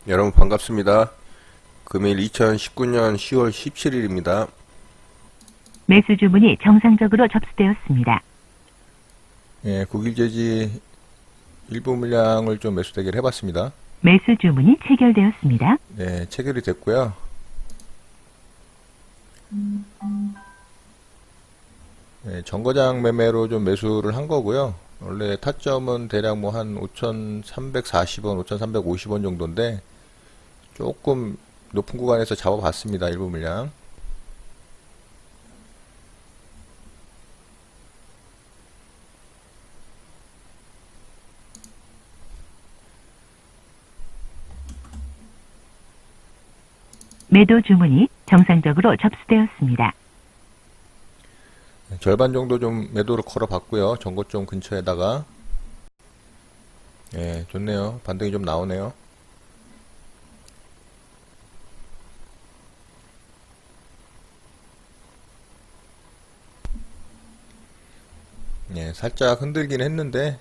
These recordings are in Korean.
여러분 반갑습니다. 금일 2019년 10월 17일입니다. 매수 주문이 정상적으로 접수되었습니다. 예, 국일제지 일부 물량을 좀 매수 대기를 해봤습니다. 매수 주문이 체결되었습니다. 네, 체결이 됐고요. 네, 정거장 매매로 좀 매수를 한 거고요. 원래 타점은 대략 뭐 한 5,340원, 5,350원 정도인데 조금 높은 구간에서 잡아봤습니다. 일부 물량. 매도 주문이 정상적으로 접수되었습니다. 절반 정도 좀 매도를 걸어봤고요. 정고점 근처에다가. 예, 좋네요. 반등이 좀 나오네요. 예, 살짝 흔들긴 했는데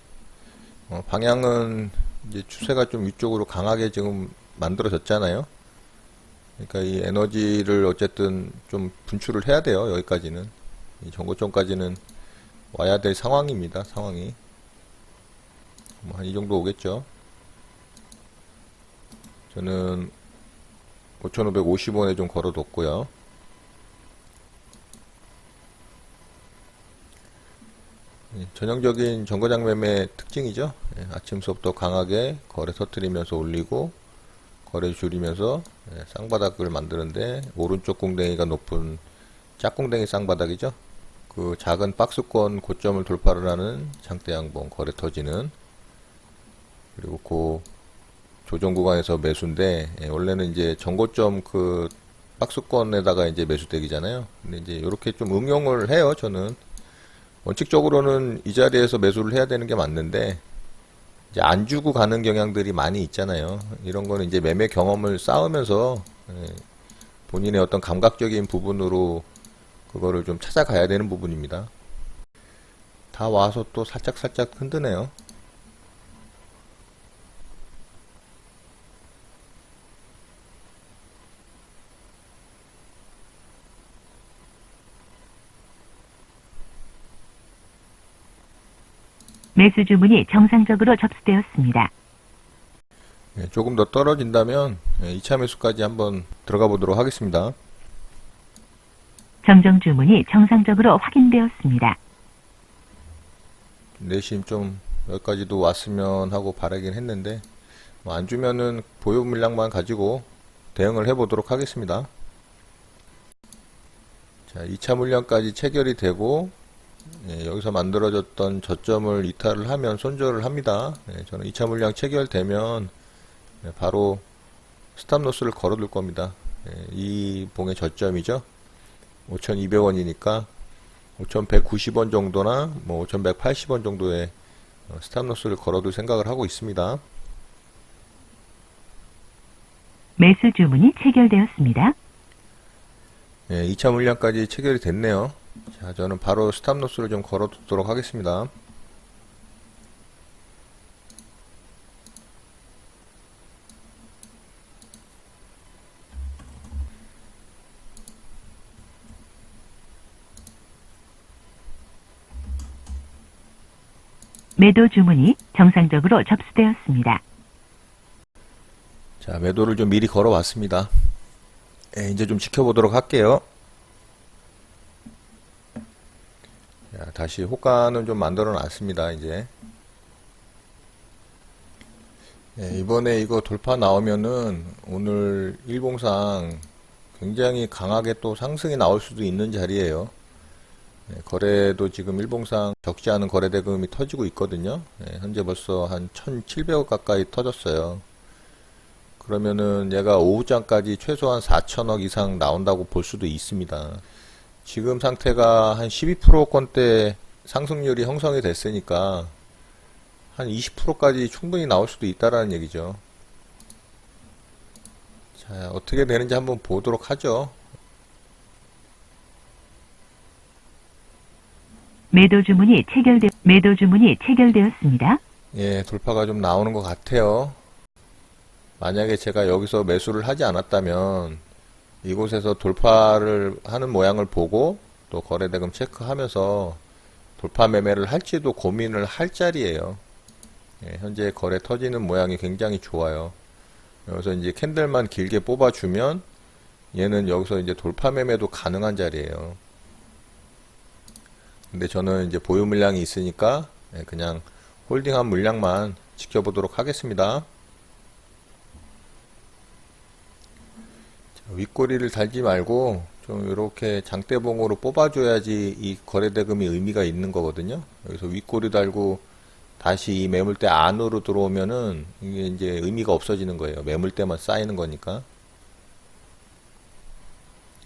방향은 이제 추세가 좀 위쪽으로 강하게 지금 만들어졌잖아요. 그러니까 이 에너지를 어쨌든 좀 분출을 해야 돼요. 여기까지는 이 정고점까지는 와야 될 상황입니다. 상황이 뭐 한 이 정도 오겠죠. 저는 5,550원에 좀 걸어뒀고요. 전형적인 정거장 매매 특징이죠. 아침 수업도 강하게 거래 터뜨리면서 올리고 거래 줄이면서 쌍바닥을 만드는데 오른쪽 공댕이가 높은 짝공댕이 쌍바닥이죠. 그 작은 박스권 고점을 돌파를 하는 장대 양봉 거래 터지는, 그리고 그 조정 구간에서 매수인데 원래는 이제 정고점 그 박스권에다가 이제 매수대기잖아요. 근데 이제 이렇게 좀 응용을 해요. 저는 원칙적으로는 이 자리에서 매수를 해야 되는 게 맞는데 이제 안 주고 가는 경향들이 많이 있잖아요. 이런 거는 이제 매매 경험을 쌓으면서 본인의 어떤 감각적인 부분으로 그거를 좀 찾아가야 되는 부분입니다. 다 와서 또 살짝 흔드네요. 매수 주문이 정상적으로 접수되었습니다. 조금 더 떨어진다면 2차 매수까지 한번 들어가 보도록 하겠습니다. 정정 주문이 정상적으로 확인되었습니다. 내심 좀 여기까지도 왔으면 하고 바라긴 했는데 뭐 안 주면은 보유 물량만 가지고 대응을 해 보도록 하겠습니다. 자, 2차 물량까지 체결이 되고 여기서 만들어졌던 저점을 이탈을 하면 손절을 합니다. 저는 2차 물량 체결되면 바로 스탑로스를 걸어둘 겁니다. 이 봉의 저점이죠. 5,200원이니까 5,190원 정도나 뭐 5,180원 정도의 스탑로스를 걸어둘 생각을 하고 있습니다. 매수 주문이 체결되었습니다. 2차 물량까지 체결이 됐네요. 자, 저는 바로 스탑로스를 좀 걸어두도록 하겠습니다. 매도 주문이 정상적으로 접수되었습니다. 자, 매도를 좀 미리 걸어왔습니다. 이제 좀 지켜보도록 할게요. 자, 다시 호가는 좀 만들어 놨습니다. 이제 이번에 이거 돌파 나오면은 오늘 일봉상 굉장히 강하게 또 상승이 나올 수도 있는 자리예요. 거래도 지금 일봉상 적지 않은 거래 대금이 터지고 있거든요. 현재 벌써 한 1,700억 가까이 터졌어요. 그러면은 얘가 오후장까지 최소한 4천억 이상 나온다고 볼 수도 있습니다. 지금 상태가 한 12%권대 상승률이 형성이 됐으니까 한 20%까지 충분히 나올 수도 있다라는 얘기죠. 자, 어떻게 되는지 한번 보도록 하죠. 매도 주문이 체결되었습니다. 예, 돌파가 좀 나오는 것 같아요. 만약에 제가 여기서 매수를 하지 않았다면 이곳에서 돌파를 하는 모양을 보고 또 거래대금 체크하면서 돌파 매매를 할지도 고민을 할 자리예요. 예, 현재 거래 터지는 모양이 굉장히 좋아요. 여기서 이제 캔들만 길게 뽑아주면 얘는 여기서 이제 돌파 매매도 가능한 자리예요. 근데 저는 이제 보유 물량이 있으니까 그냥 홀딩한 물량만 지켜보도록 하겠습니다. 자, 윗꼬리를 달지 말고 좀 이렇게 장대봉으로 뽑아줘야지 이 거래대금이 의미가 있는 거거든요. 여기서 윗꼬리 달고 다시 이 매물대 안으로 들어오면은 이게 이제 의미가 없어지는 거예요. 매물대만 쌓이는 거니까.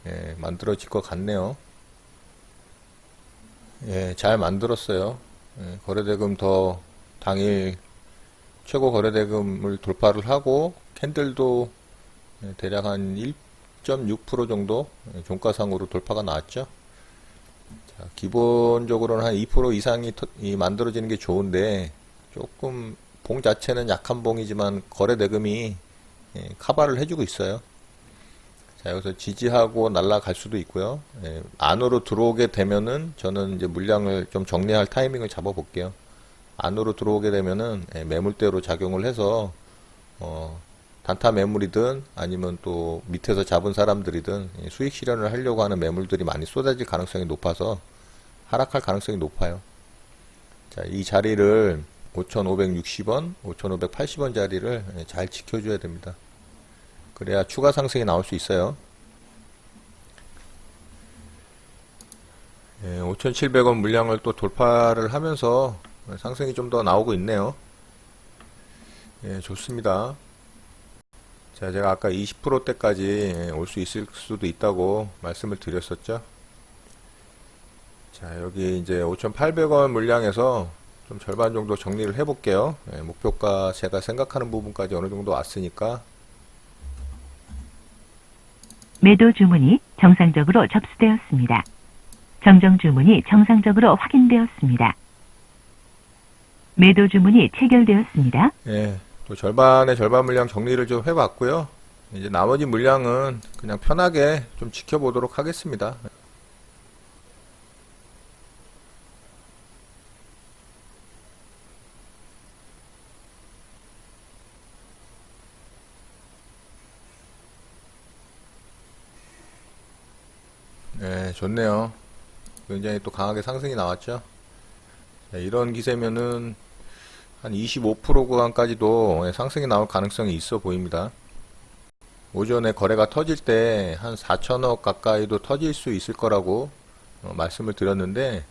예, 만들어질 것 같네요. 예, 잘 만들었어요. 예, 거래대금 더 당일 최고 거래대금을 돌파를 하고 캔들도 대략 한 1.6% 정도 종가상으로 돌파가 나왔죠. 자, 기본적으로는 한 2% 이상이 만들어지는 게 좋은데 조금 봉 자체는 약한 봉이지만 거래대금이 커버를 해주고 있어요. 자, 여기서 지지하고 날아갈 수도 있고요. 안으로 들어오게 되면은 저는 이제 물량을 좀 정리할 타이밍을 잡아 볼게요. 안으로 들어오게 되면은 매물대로 작용을 해서 단타 매물이든 아니면 또 밑에서 잡은 사람들이든 수익 실현을 하려고 하는 매물들이 많이 쏟아질 가능성이 높아서 하락할 가능성이 높아요. 자, 이 자리를 5,560원, 5,580원 자리를 잘 지켜줘야 됩니다. 그래야 추가 상승이 나올 수 있어요. 5,700원 물량을 또 돌파를 하면서 상승이 좀 더 나오고 있네요. 예, 좋습니다. 자, 제가 아까 20%대까지 올 수 있을 수도 있다고 말씀을 드렸었죠. 자, 여기 이제 5,800원 물량에서 좀 절반 정도 정리를 해 볼게요. 목표가 제가 생각하는 부분까지 어느 정도 왔으니까. 매도 주문이 정상적으로 접수되었습니다. 정정 주문이 정상적으로 확인되었습니다. 매도 주문이 체결되었습니다. 예, 또 절반의 절반 물량 정리를 좀 해봤고요. 이제 나머지 물량은 그냥 편하게 좀 지켜보도록 하겠습니다. 네, 좋네요. 굉장히 또 강하게 상승이 나왔죠. 자, 이런 기세면은 한 25% 구간까지도 상승이 나올 가능성이 있어 보입니다. 오전에 거래가 터질 때 한 4천억 가까이도 터질 수 있을 거라고 말씀을 드렸는데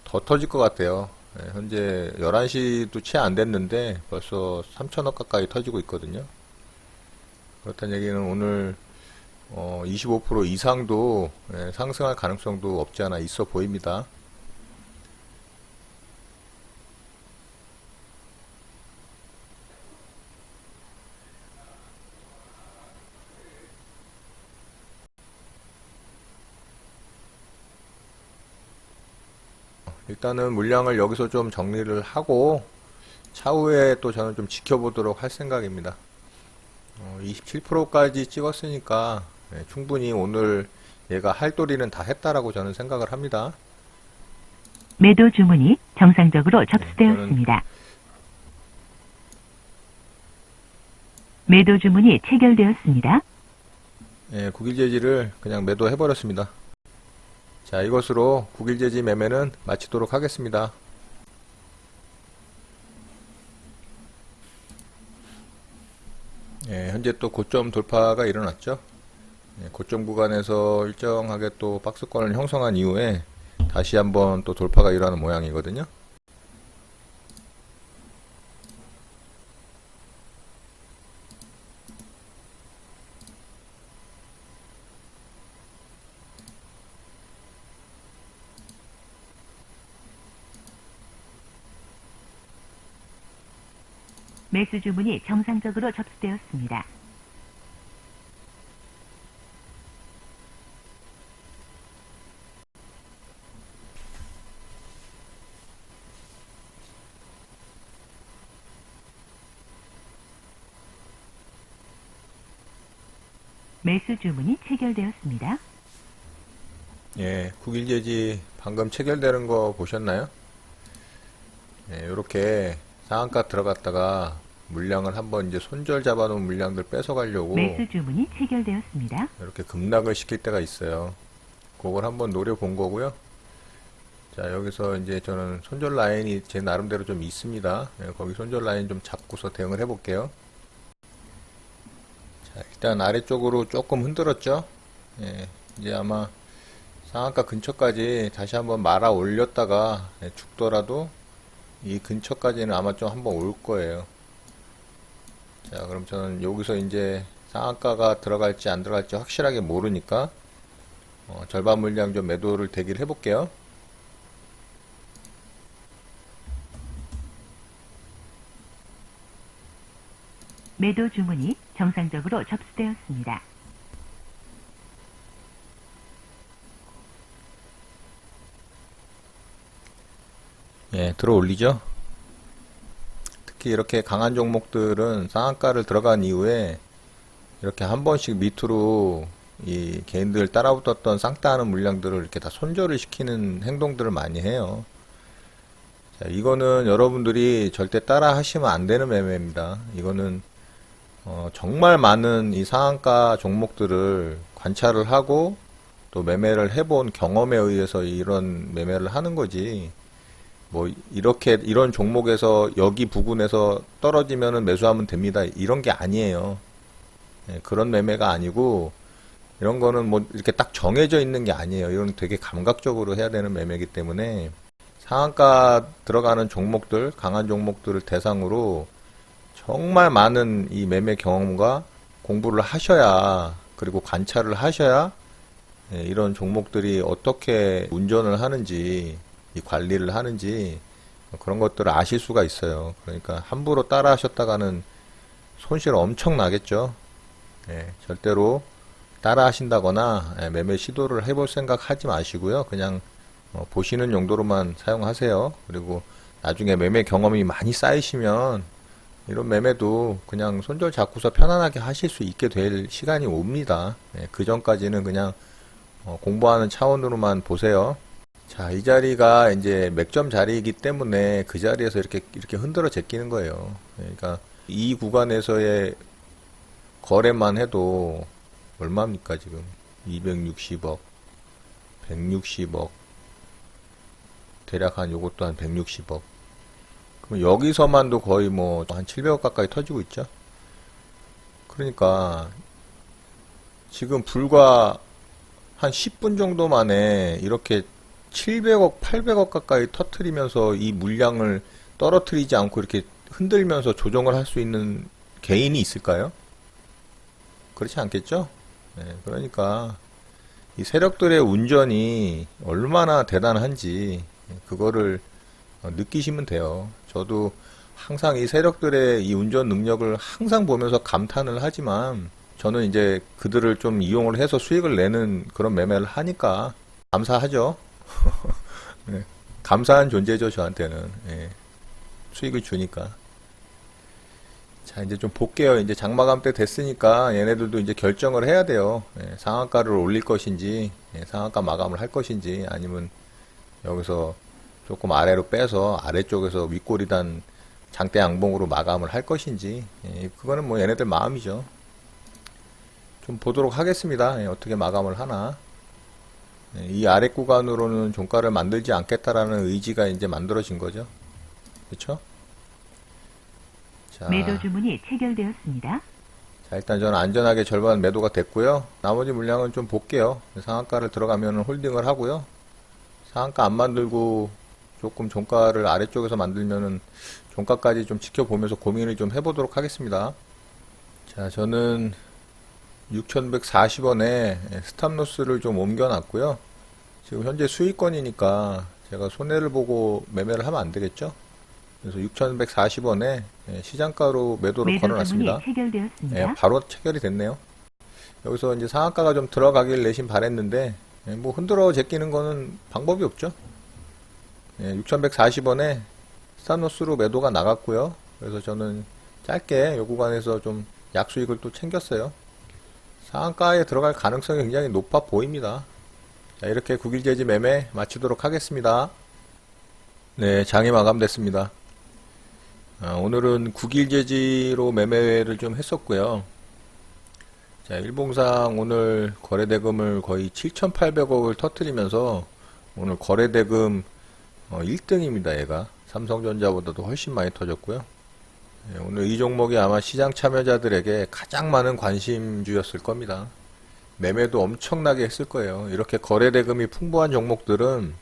더 터질 것 같아요. 현재 11시도 채 안 됐는데 벌써 3천억 가까이 터지고 있거든요. 그렇다는 얘기는 오늘 25% 이상도 상승할 가능성도 없지 않아 있어 보입니다. 일단은 물량을 여기서 좀 정리를 하고 차후에 또 저는 좀 지켜보도록 할 생각입니다. 27%까지 찍었으니까 충분히 오늘 얘가 할 도리는 다 했다라고 저는 생각을 합니다. 매도 주문이 정상적으로 접수되었습니다. 매도 주문이 체결되었습니다. 국일제지를 그냥 매도해버렸습니다. 자, 이것으로 국일제지 매매는 마치도록 하겠습니다. 현재 또 고점 돌파가 일어났죠. 고점 구간에서 일정하게 또 박스권을 형성한 이후에 다시 한번 또 돌파가 일어나는 모양이거든요. 매수 주문이 정상적으로 접수되었습니다. 매수 주문이 체결되었습니다. 예, 국일제지 방금 체결되는 거 보셨나요? 예, 요렇게 상한가 들어갔다가 물량을 한번 이제 손절 잡아놓은 물량들 뺏어가려고 매수 주문이 체결되었습니다. 이렇게 급락을 시킬 때가 있어요. 그걸 한번 노려본 거고요. 자, 여기서 이제 저는 손절 라인이 제 나름대로 좀 있습니다. 예, 거기 손절 라인 좀 잡고서 대응을 해볼게요. 자, 일단 아래쪽으로 조금 흔들었죠. 예, 이제 아마 상한가 근처까지 다시 한번 말아 올렸다가 죽더라도 이 근처까지는 아마 좀 한번 올 거예요. 자, 그럼 저는 여기서 이제 상한가가 들어갈지 안 들어갈지 확실하게 모르니까 절반 물량 좀 매도를 대기를 해볼게요. 매도 주문이 정상적으로 접수되었습니다. 예, 들어 올리죠. 특히 이렇게 강한 종목들은 상한가를 들어간 이후에 이렇게 한 번씩 밑으로 이 개인들 따라붙었던 쌍따하는 물량들을 이렇게 다 손절을 시키는 행동들을 많이 해요. 자, 이거는 여러분들이 절대 따라 하시면 안 되는 매매입니다. 이거는 정말 많은 이 상한가 종목들을 관찰을 하고 또 매매를 해본 경험에 의해서 이런 매매를 하는 거지. 뭐 이렇게 이런 종목에서 여기 부분에서 떨어지면은 매수하면 됩니다. 이런 게 아니에요. 예, 그런 매매가 아니고 이런 거는 뭐 이렇게 딱 정해져 있는 게 아니에요. 이건 되게 감각적으로 해야 되는 매매이기 때문에 상한가 들어가는 종목들, 강한 종목들을 대상으로 정말 많은 이 매매 경험과 공부를 하셔야, 그리고 관찰을 하셔야 예, 이런 종목들이 어떻게 운전을 하는지, 이 관리를 하는지 그런 것들을 아실 수가 있어요. 그러니까 함부로 따라 하셨다가는 손실 엄청 나겠죠. 예, 절대로 따라 하신다거나 매매 시도를 해볼 생각 하지 마시고요. 그냥 보시는 용도로만 사용하세요. 그리고 나중에 매매 경험이 많이 쌓이시면 이런 매매도 그냥 손절 잡고서 편안하게 하실 수 있게 될 시간이 옵니다. 예, 그 전까지는 그냥 공부하는 차원으로만 보세요. 자, 이 자리가 이제 맥점 자리이기 때문에 그 자리에서 이렇게 흔들어 제끼는 거예요. 그러니까 이 구간에서의 거래만 해도 얼마입니까, 지금? 260억, 160억, 대략 한 요것도 한 160억. 그럼 여기서만도 거의 뭐 한 700억 가까이 터지고 있죠. 그러니까 지금 불과 한 10분 정도 만에 이렇게 700억, 800억 가까이 터트리면서 이 물량을 떨어뜨리지 않고 이렇게 흔들면서 조정을 할 수 있는 개인이 있을까요? 그렇지 않겠죠? 네, 그러니까 이 세력들의 운전이 얼마나 대단한지 그거를 느끼시면 돼요. 저도 항상 이 세력들의 이 운전 능력을 항상 보면서 감탄을 하지만 저는 이제 그들을 좀 이용을 해서 수익을 내는 그런 매매를 하니까 감사하죠. 네, 감사한 존재죠, 저한테는. 예, 수익을 주니까. 자, 이제 좀 볼게요. 이제 장마감 때 됐으니까 얘네들도 이제 결정을 해야 돼요. 예, 상한가를 올릴 것인지, 상한가 마감을 할 것인지, 아니면 여기서 조금 아래로 빼서 아래쪽에서 윗꼬리단 장대 양봉으로 마감을 할 것인지, 그거는 뭐 얘네들 마음이죠. 좀 보도록 하겠습니다. 어떻게 마감을 하나. 이 아래 구간으로는 종가를 만들지 않겠다라는 의지가 이제 만들어진 거죠. 그렇죠? 자, 매도 주문이 체결되었습니다. 자, 일단 저는 안전하게 절반 매도가 됐고요. 나머지 물량은 좀 볼게요. 상한가를 들어가면 홀딩을 하고요. 상한가 안 만들고 조금 종가를 아래쪽에서 만들면은 종가까지 좀 지켜보면서 고민을 좀 해보도록 하겠습니다. 자, 저는 6,140원에 스탑로스를 좀 옮겨놨고요. 지금 현재 수익권이니까 제가 손해를 보고 매매를 하면 안 되겠죠. 그래서 6,140원에 시장가로 매도를 매도 걸어놨습니다. 주문이 체결되었습니다. 바로 체결이 됐네요. 여기서 이제 상한가가 좀 들어가길 내심 바랬는데 뭐 흔들어 제끼는 거는 방법이 없죠. 6,140원에 스탑로스로 매도가 나갔고요. 그래서 저는 짧게 요 구간에서 좀 약수익을 또 챙겼어요. 상한가에 들어갈 가능성이 굉장히 높아 보입니다. 자, 이렇게 9일 제지 매매 마치도록 하겠습니다. 네, 장이 마감됐습니다. 오늘은 9일 제지로 매매를 좀 했었고요. 자, 일봉상 오늘 거래대금을 거의 7,800억을 터뜨리면서 오늘 거래대금 1등입니다. 얘가 삼성전자보다도 훨씬 많이 터졌고요. 네, 오늘 이 종목이 아마 시장 참여자들에게 가장 많은 관심주였을 겁니다. 매매도 엄청나게 했을 거예요. 이렇게 거래대금이 풍부한 종목들은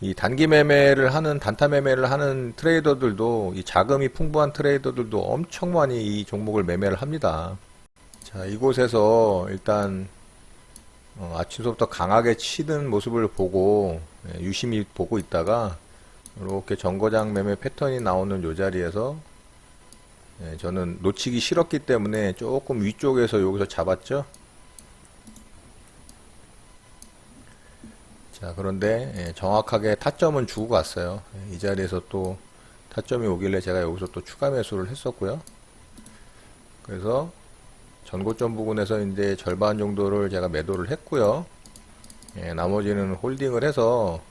이 단기 매매를 하는, 단타 매매를 하는 트레이더들도, 이 자금이 풍부한 트레이더들도 엄청 많이 이 종목을 매매를 합니다. 자, 이곳에서 일단 아침부터 강하게 치는 모습을 보고 유심히 보고 있다가 이렇게 정거장 매매 패턴이 나오는 요 자리에서 저는 놓치기 싫었기 때문에 조금 위쪽에서 여기서 잡았죠. 자, 그런데 정확하게 타점은 주고 갔어요. 이 자리에서 또 타점이 오길래 제가 여기서 또 추가 매수를 했었고요. 그래서 전고점 부근에서 이제 절반 정도를 제가 매도를 했고요. 나머지는 홀딩을 해서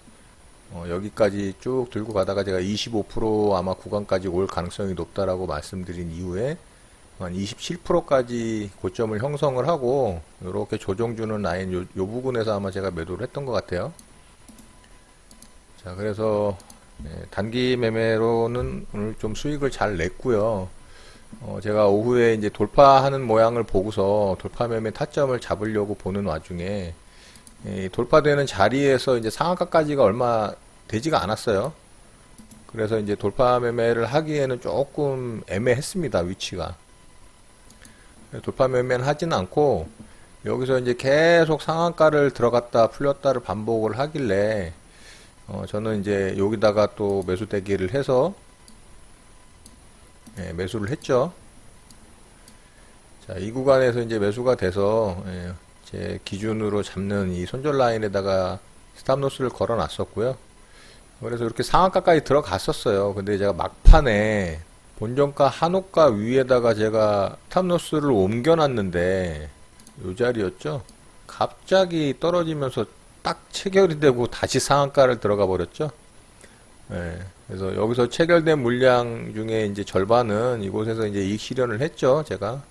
여기까지 쭉 들고 가다가 제가 25% 아마 구간까지 올 가능성이 높다라고 말씀드린 이후에 한 27%까지 고점을 형성을 하고 이렇게 조정주는 라인 요 부분에서 아마 제가 매도를 했던 것 같아요. 자, 그래서 단기 매매로는 오늘 좀 수익을 잘 냈고요. 제가 오후에 이제 돌파하는 모양을 보고서 돌파 매매 타점을 잡으려고 보는 와중에 돌파되는 자리에서 이제 상한가까지가 얼마 되지가 않았어요. 그래서 이제 돌파 매매를 하기에는 조금 애매했습니다. 위치가. 돌파 매매는 하지는 않고 여기서 이제 계속 상한가를 들어갔다 풀렸다를 반복을 하길래 저는 이제 여기다가 또 매수 대기를 해서 매수를 했죠. 자, 이 구간에서 이제 매수가 돼서 제 기준으로 잡는 이 손절 라인에다가 스탑로스를 걸어 놨었고요. 그래서 이렇게 상한가까지 들어갔었어요. 근데 제가 막판에 본전가 한옥가 위에다가 제가 스탑로스를 옮겨 놨는데 요 자리였죠. 갑자기 떨어지면서 딱 체결이 되고 다시 상한가를 들어가 버렸죠. 그래서 여기서 체결된 물량 중에 이제 절반은 이곳에서 이제 이익 실현을 했죠, 제가.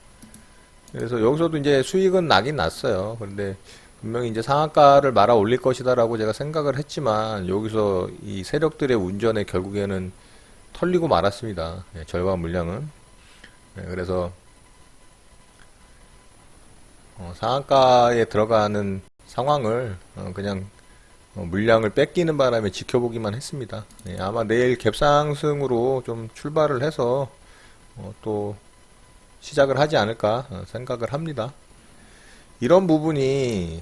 그래서 여기서도 이제 수익은 나긴 났어요. 그런데 분명히 이제 상한가를 말아 올릴 것이다라고 제가 생각을 했지만 여기서 이 세력들의 운전에 결국에는 털리고 말았습니다. 절반 물량은. 그래서 상한가에 들어가는 상황을 그냥 물량을 뺏기는 바람에 지켜보기만 했습니다. 아마 내일 갭상승으로 좀 출발을 해서 또 시작을 하지 않을까 생각을 합니다. 이런 부분이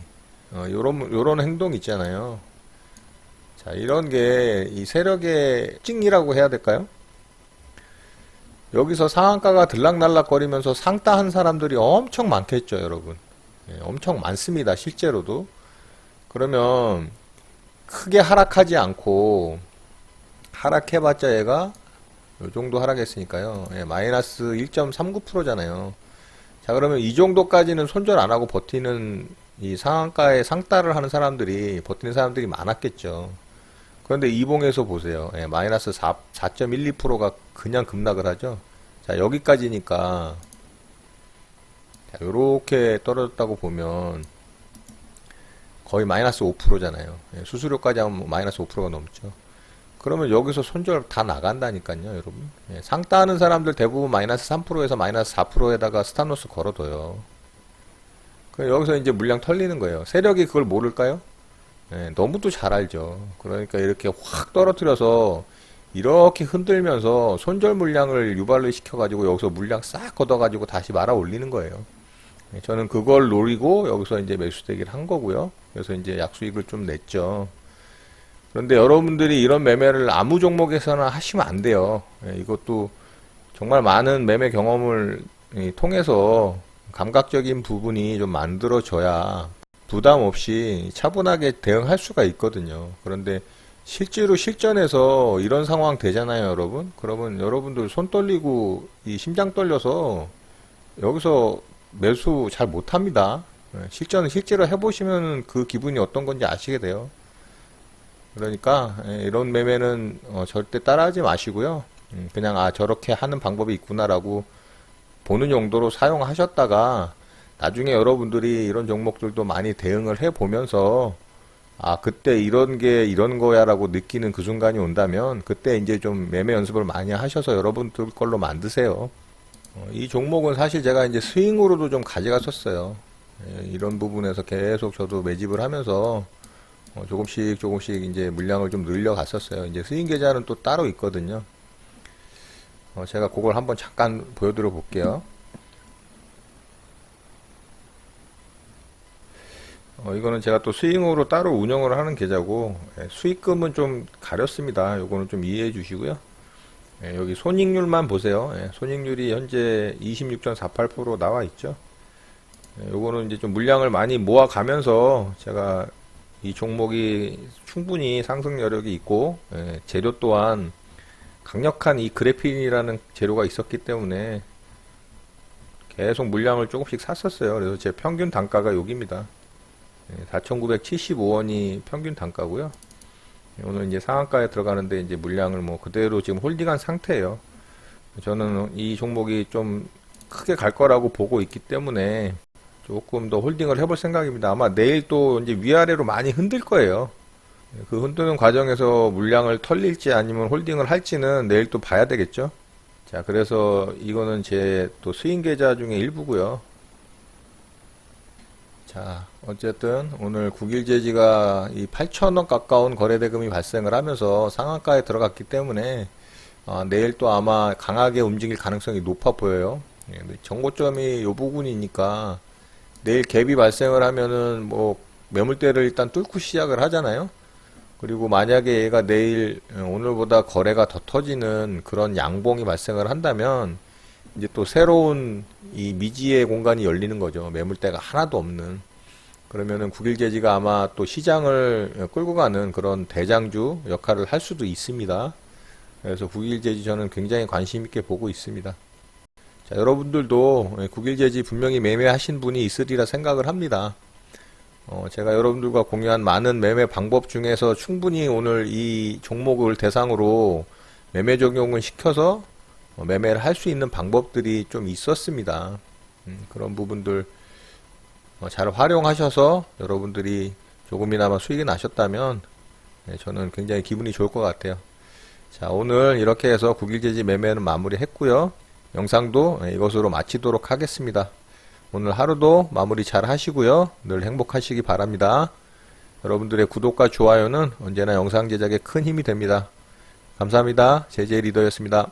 요런 행동 있잖아요. 자, 이런 게 이 세력의 특징이라고 해야 될까요? 여기서 상한가가 들락날락 거리면서 상따한 사람들이 엄청 많겠죠, 여러분. 엄청 많습니다, 실제로도. 그러면 크게 하락하지 않고 하락해봤자 얘가 요 정도 하락했으니까요. 마이너스 1.39%잖아요. 자, 그러면 이 정도까지는 손절 안 하고 버티는 이 상한가에 상따를 하는 사람들이 버티는 사람들이 많았겠죠. 그런데 이봉에서 보세요. 마이너스 4.12%가 그냥 급락을 하죠. 자, 여기까지니까 자, 요렇게 떨어졌다고 보면 거의 마이너스 5%잖아요. 수수료까지 하면 마이너스 5%가 넘죠. 그러면 여기서 손절 다 나간다니까요, 여러분. 상따하는 사람들 대부분 마이너스 3%에서 마이너스 4%에다가 스탑로스 걸어둬요. 여기서 이제 물량 털리는 거예요. 세력이 그걸 모를까요? 너무도 잘 알죠. 그러니까 이렇게 확 떨어뜨려서 이렇게 흔들면서 손절 물량을 유발을 시켜가지고 여기서 물량 싹 걷어가지고 다시 말아 올리는 거예요. 저는 그걸 노리고 여기서 이제 매수대기를 한 거고요. 그래서 이제 약수익을 좀 냈죠. 그런데 여러분들이 이런 매매를 아무 종목에서나 하시면 안 돼요. 이것도 정말 많은 매매 경험을 통해서 감각적인 부분이 좀 만들어져야 부담 없이 차분하게 대응할 수가 있거든요. 그런데 실제로 실전에서 이런 상황 되잖아요, 여러분. 그러면 여러분들 손 떨리고 이 심장 떨려서 여기서 매수 잘 못합니다. 실제로 해보시면 그 기분이 어떤 건지 아시게 돼요. 그러니까 이런 매매는 절대 따라하지 마시고요. 그냥 저렇게 하는 방법이 있구나라고 보는 용도로 사용하셨다가 나중에 여러분들이 이런 종목들도 많이 대응을 해 보면서 그때 이런 게 이런 거야라고 느끼는 그 순간이 온다면 그때 이제 좀 매매 연습을 많이 하셔서 여러분들 걸로 만드세요. 이 종목은 사실 제가 이제 스윙으로도 좀 가져갔었어요. 이런 부분에서 계속 저도 매집을 하면서 조금씩 이제 물량을 좀 늘려갔었어요. 이제 스윙 계좌는 또 따로 있거든요. 제가 그걸 한번 잠깐 보여드려 볼게요. 이거는 제가 또 스윙으로 따로 운영을 하는 계좌고 수익금은 좀 가렸습니다. 요거는 좀 이해해 주시고요. 여기 손익률만 보세요. 손익률이 현재 26.48% 나와 있죠. 요거는 이제 좀 물량을 많이 모아 가면서 제가 이 종목이 충분히 상승 여력이 있고 재료 또한 강력한 이 그래핀이라는 재료가 있었기 때문에 계속 물량을 조금씩 샀었어요. 그래서 제 평균 단가가 여기입니다. 4,975원이 평균 단가고요. 오늘 이제 상한가에 들어가는데 이제 물량을 뭐 그대로 지금 홀딩한 상태예요. 저는 이 종목이 좀 크게 갈 거라고 보고 있기 때문에 조금 더 홀딩을 해볼 생각입니다. 아마 내일 또 이제 위아래로 많이 흔들 거예요. 그 흔드는 과정에서 물량을 털릴지 아니면 홀딩을 할지는 내일 또 봐야 되겠죠. 자, 그래서 이거는 제 또 스윙 계좌 중에 일부고요. 자, 어쨌든 오늘 국일제지가 이 8,000원 가까운 거래대금이 발생을 하면서 상한가에 들어갔기 때문에 내일 또 아마 강하게 움직일 가능성이 높아 보여요. 정고점이 요 부분이니까 내일 갭이 발생을 하면은 뭐 매물대를 일단 뚫고 시작을 하잖아요. 그리고 만약에 얘가 내일 오늘보다 거래가 더 터지는 그런 양봉이 발생을 한다면 이제 또 새로운 이 미지의 공간이 열리는 거죠. 매물대가 하나도 없는. 그러면은 국일제지가 아마 또 시장을 끌고 가는 그런 대장주 역할을 할 수도 있습니다. 그래서 국일제지 저는 굉장히 관심 있게 보고 있습니다. 자, 여러분들도 국일제지 분명히 매매하신 분이 있으리라 생각을 합니다. 제가 여러분들과 공유한 많은 매매 방법 중에서 충분히 오늘 이 종목을 대상으로 매매 적용을 시켜서 매매를 할 수 있는 방법들이 좀 있었습니다. 그런 부분들 잘 활용하셔서 여러분들이 조금이나마 수익이 나셨다면 저는 굉장히 기분이 좋을 것 같아요. 자, 오늘 이렇게 해서 국일제지 매매는 마무리 했고요. 영상도 이것으로 마치도록 하겠습니다. 오늘 하루도 마무리 잘 하시고요. 늘 행복하시기 바랍니다. 여러분들의 구독과 좋아요는 언제나 영상 제작에 큰 힘이 됩니다. 감사합니다. 제제 리더였습니다.